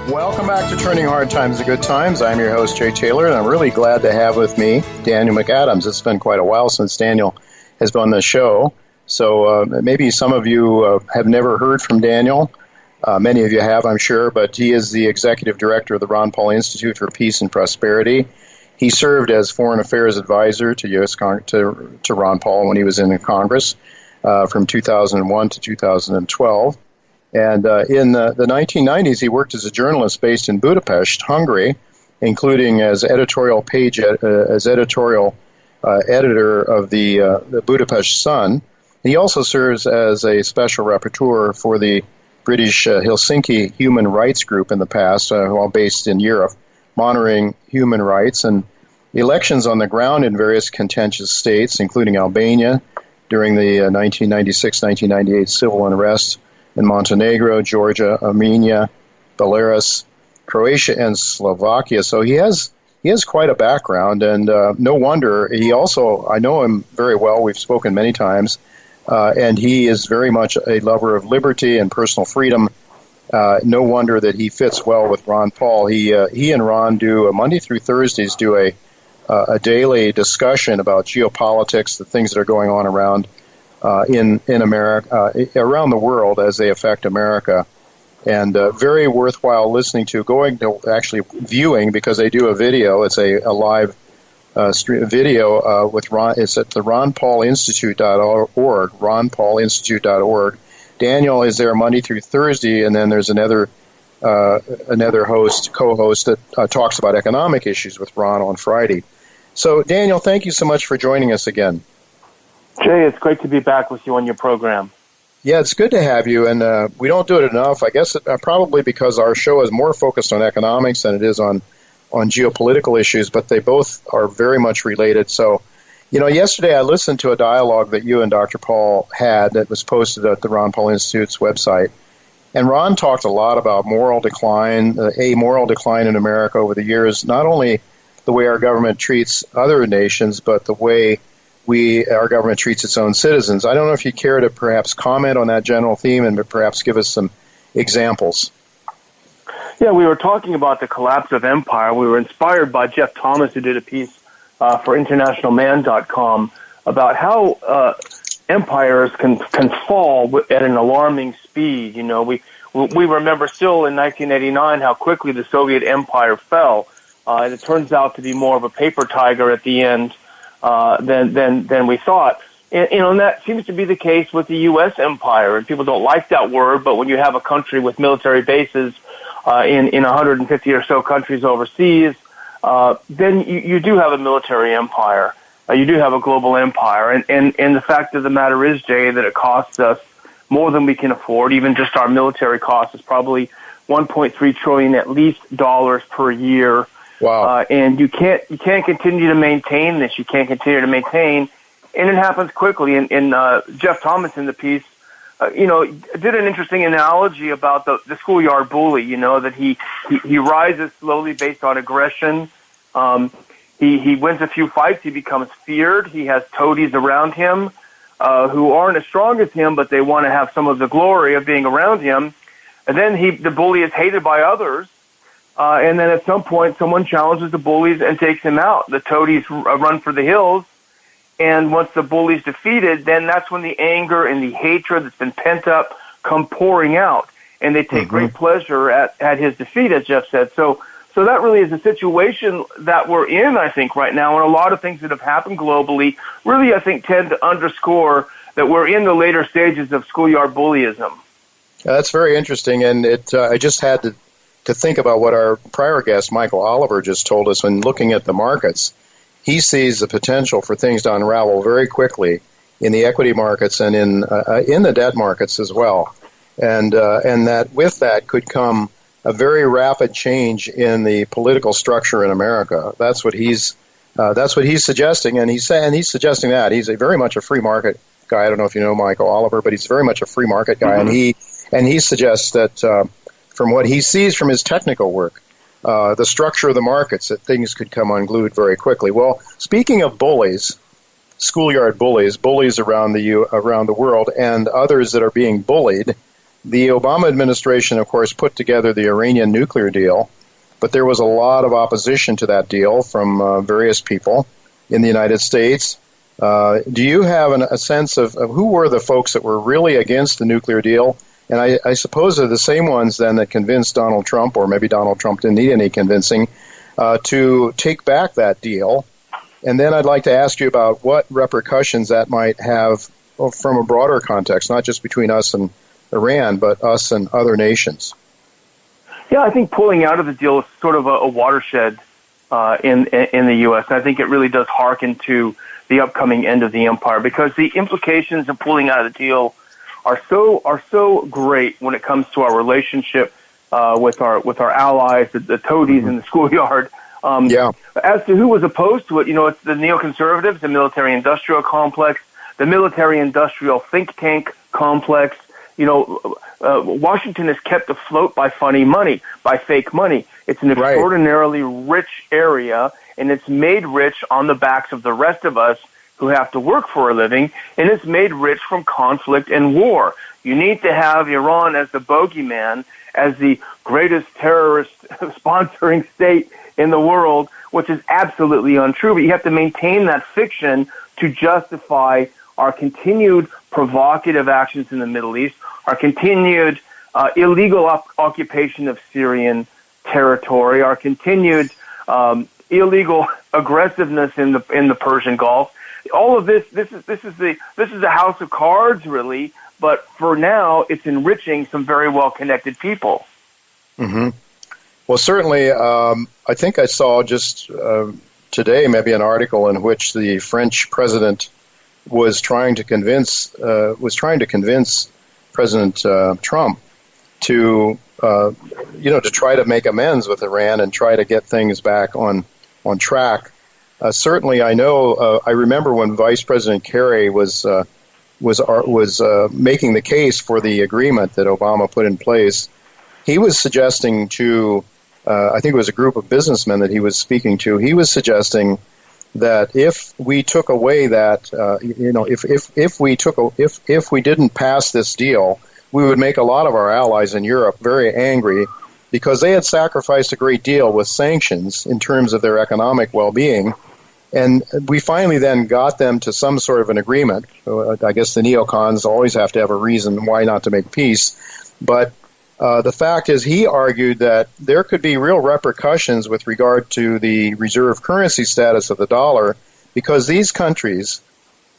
Welcome back to Turning Hard Times to Good Times. I'm your host, Jay Taylor, and I'm really glad to have with me Daniel Mcadams. It's been quite a while since Daniel has been on the show, so maybe some of you have never heard from Daniel. Many of you have, I'm sure, but he is the executive director of the Ron Paul Institute for Peace and Prosperity. He served as foreign affairs advisor to to Ron Paul when he was in Congress from 2001 to 2012. And in the 1990s, he worked as a journalist based in Budapest, Hungary, including as editorial editor of the Budapest Sun. He also serves as a special rapporteur for the British Helsinki Human Rights Group in the past, while based in Europe, monitoring human rights and elections on the ground in various contentious states, including Albania during the 1996-1998 civil unrest, in Montenegro, Georgia, Armenia, Belarus, Croatia, and Slovakia. So he has quite a background, and no wonder he also, I know him very well, we've spoken many times, and he is very much a lover of liberty and personal freedom. No wonder that he fits well with Ron Paul. He and Ron do, Monday through Thursdays, do a daily discussion about geopolitics, the things that are going on around in America, around the world as they affect America, and very worthwhile listening to, actually viewing, because they do a video. It's a live video with Ron. It's at the ronpaulinstitute.org, ronpaulinstitute.org. Daniel is there Monday through Thursday, and then there's another co-host that talks about economic issues with Ron on Friday. So, Daniel, thank you so much for joining us again. Jay, it's great to be back with you on your program. Yeah, it's good to have you, and we don't do it enough. I guess probably because our show is more focused on economics than it is on geopolitical issues, but they both are very much related. So, yesterday I listened to a dialogue that you and Dr. Paul had that was posted at the Ron Paul Institute's website, and Ron talked a lot about moral decline, a moral decline in America over the years, not only the way our government treats other nations, but the way our government treats its own citizens. I don't know if you care to perhaps comment on that general theme and perhaps give us some examples. Yeah, we were talking about the collapse of empire. We were inspired by Jeff Thomas, who did a piece for internationalman.com about how empires can fall at an alarming speed. We remember still in 1989 how quickly the Soviet empire fell, and it turns out to be more of a paper tiger at the end than we thought. And that seems to be the case with the U.S. empire. And people don't like that word, but when you have a country with military bases in 150 or so countries overseas, then you do have a military empire. You do have a global empire. And the fact of the matter is, Jay, that it costs us more than we can afford. Even just our military cost is probably $1.3 trillion at least dollars per year. Wow. And you can't continue to maintain this. You can't continue to maintain, and it happens quickly. And Jeff Thomas in the piece, did an interesting analogy about the schoolyard bully. That he rises slowly based on aggression. He wins a few fights. He becomes feared. He has toadies around him who aren't as strong as him, but they want to have some of the glory of being around him. And then the bully is hated by others. And then at some point, someone challenges the bullies and takes him out. The toadies run for the hills, and once the bully's defeated, then that's when the anger and the hatred that's been pent up come pouring out, and they take great pleasure at his defeat, as Jeff said. So that really is a situation that we're in, I think, right now, and a lot of things that have happened globally really, I think, tend to underscore that we're in the later stages of schoolyard bullyism. That's very interesting, and I just had to think about what our prior guest, Michael Oliver, just told us when looking at the markets. He sees the potential for things to unravel very quickly in the equity markets and in the debt markets as well, and that with that could come a very rapid change in the political structure in America. That's what he's suggesting, and he's suggesting that he's very much a free market guy. I don't know if you know Michael Oliver, but he's very much a free market guy, and he suggests that from what he sees from his technical work, the structure of the markets, that things could come unglued very quickly. Well, speaking of bullies, schoolyard bullies around the world, and others that are being bullied, The Obama administration, of course, put together the Iranian nuclear deal, but there was a lot of opposition to that deal from various people in the United States. Do you have a sense of who were the folks that were really against the nuclear deal? And I suppose they're the same ones then that convinced Donald Trump, or maybe Donald Trump didn't need any convincing, to take back that deal. And then I'd like to ask you about what repercussions that might have from a broader context, not just between us and Iran, but us and other nations. Yeah, I think pulling out of the deal is sort of a watershed in the U.S. And I think it really does hearken to the upcoming end of the empire, because the implications of pulling out of the deal are so great when it comes to our relationship with our allies, the toadies in the schoolyard. As to who was opposed to it, it's the neoconservatives, the military-industrial complex, the military-industrial think tank complex. Washington is kept afloat by funny money, by fake money. It's an extraordinarily rich area, and it's made rich on the backs of the rest of us who have to work for a living, and it's made rich from conflict and war. You need to have Iran as the bogeyman, as the greatest terrorist sponsoring state in the world, which is absolutely untrue. But you have to maintain that fiction to justify our continued provocative actions in the Middle East, our continued illegal occupation of Syrian territory, our continued illegal aggressiveness in the Persian Gulf. All of this is a house of cards, really. But for now, it's enriching some very well-connected people. Mm-hmm. Well, certainly, I think I saw just today maybe an article in which the French president was trying to convince President Trump to try to make amends with Iran and try to get things back on track. Certainly, I know. I remember when Vice President Kerry was making the case for the agreement that Obama put in place. He was suggesting to, I think it was a group of businessmen that he was speaking to. He was suggesting that if we took away that, if we didn't pass this deal, we would make a lot of our allies in Europe very angry, because they had sacrificed a great deal with sanctions in terms of their economic well-being. And we finally then got them to some sort of an agreement. I guess the neocons always have to have a reason why not to make peace. But the fact is, he argued that there could be real repercussions with regard to the reserve currency status of the dollar, because these countries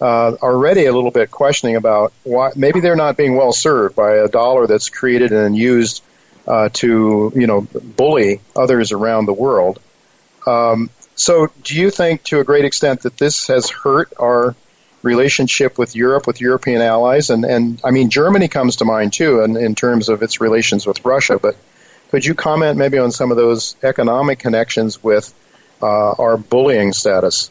are already a little bit questioning about why maybe they're not being well served by a dollar that's created and used to bully others around the world. So do you think to a great extent that this has hurt our relationship with Europe, with European allies? And I mean, Germany comes to mind too in terms of its relations with Russia, but could you comment maybe on some of those economic connections with our bullying status?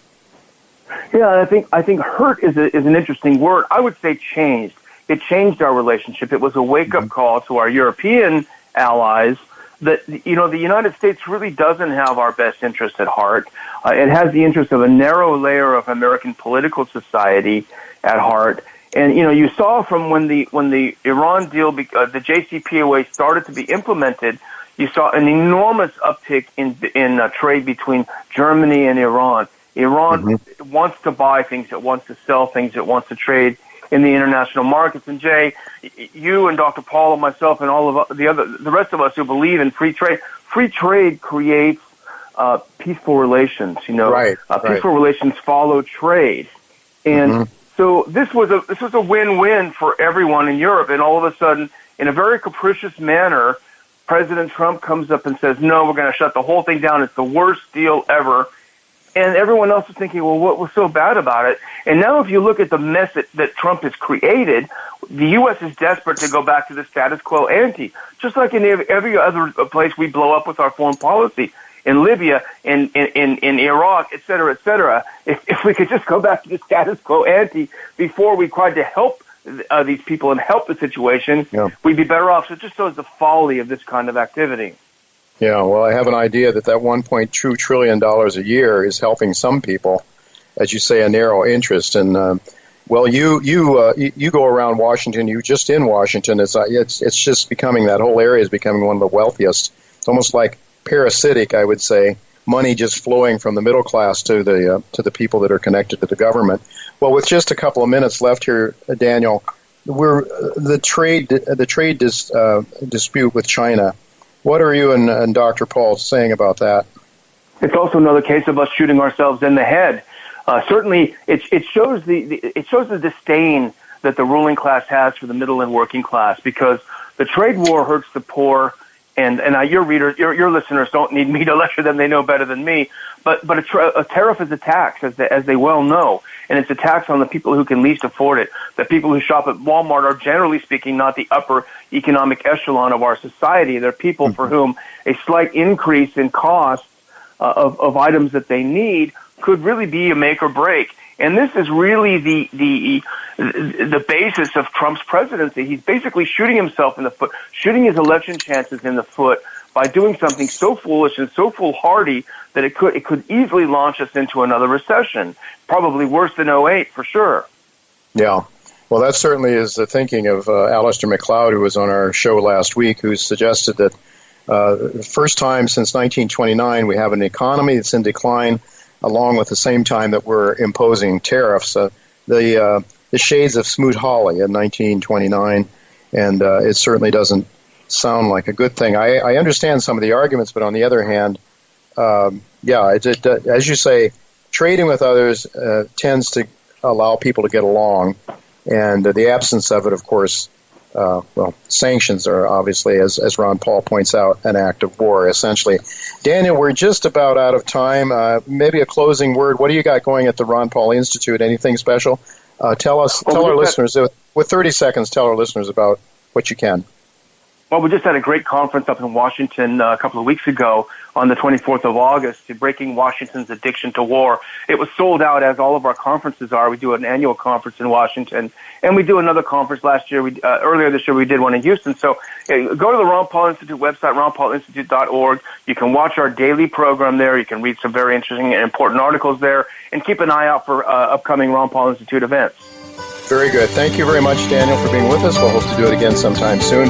Yeah, I think hurt is an interesting word. I would say changed. It changed our relationship. It was a wake-up call to our European allies that, the United States really doesn't have our best interest at heart. It has the interest of a narrow layer of American political society at heart. And, you saw from when the Iran deal, the JCPOA started to be implemented, you saw an enormous uptick in trade between Germany and Iran. Iran wants to buy things, it wants to sell things, it wants to trade in the international markets. And Jay, you and Dr. Paul and myself and all of the rest of us who believe in free trade creates peaceful relations. Peaceful relations follow trade, and so this was a win-win for everyone in Europe. And all of a sudden, in a very capricious manner, President Trump comes up and says, "No, we're going to shut the whole thing down. It's the worst deal ever." And everyone else is thinking, well, what was so bad about it? And now if you look at the mess that Trump has created, the U.S. is desperate to go back to the status quo ante. Just like in every other place we blow up with our foreign policy, in Libya, in Iraq, et cetera, if we could just go back to the status quo ante before we tried to help these people and help the situation, we'd be better off. So it just shows the folly of this kind of activity. Yeah, well, I have an idea that $1.2 trillion a year is helping some people, as you say, a narrow interest. And, Well, you go around Washington. You just in Washington. It's just becoming, that whole area is becoming one of the wealthiest. It's almost like parasitic, I would say. Money just flowing from the middle class to the people that are connected to the government. Well, with just a couple of minutes left here, Daniel, we're the trade dispute with China. What are you and Dr. Paul saying about that? It's also another case of us shooting ourselves in the head. Certainly, it shows the disdain that the ruling class has for the middle and working class, because the trade war hurts the poor. And your readers, your listeners don't need me to lecture them; they know better than me. But a tariff is a tax, as they well know, and it's a tax on the people who can least afford it. The people who shop at Walmart are, generally speaking, not the upper economic echelon of our society. They're people for whom a slight increase in costs of items that they need could really be a make or break. And this is really the basis of Trump's presidency. He's basically shooting himself in the foot, shooting his election chances in the foot by doing something so foolish and so foolhardy that it could easily launch us into another recession, probably worse than '08 for sure. Yeah. Well, that certainly is the thinking of Alistair McLeod, who was on our show last week, who suggested that the first time since 1929 we have an economy that's in decline, along with the same time that we're imposing tariffs. The shades of Smoot-Hawley in 1929, and it certainly doesn't sound like a good thing. I understand some of the arguments, but on the other hand, as you say, trading with others tends to allow people to get along, and the absence of it, of course, sanctions are obviously, as Ron Paul points out, an act of war, essentially. Daniel, we're just about out of time. Maybe a closing word. What do you got going at the Ron Paul Institute? Anything special? Tell our listeners, with 30 seconds, tell our listeners about what you can. Well, we just had a great conference up in Washington a couple of weeks ago on the 24th of August, Breaking Washington's Addiction to War. It was sold out, as all of our conferences are. We do an annual conference in Washington, and we do another conference last year. Earlier this year, we did one in Houston. So go to the Ron Paul Institute website, ronpaulinstitute.org. You can watch our daily program there. You can read some very interesting and important articles there, and keep an eye out for upcoming Ron Paul Institute events. Very good. Thank you very much, Daniel, for being with us. We'll hope to do it again sometime soon.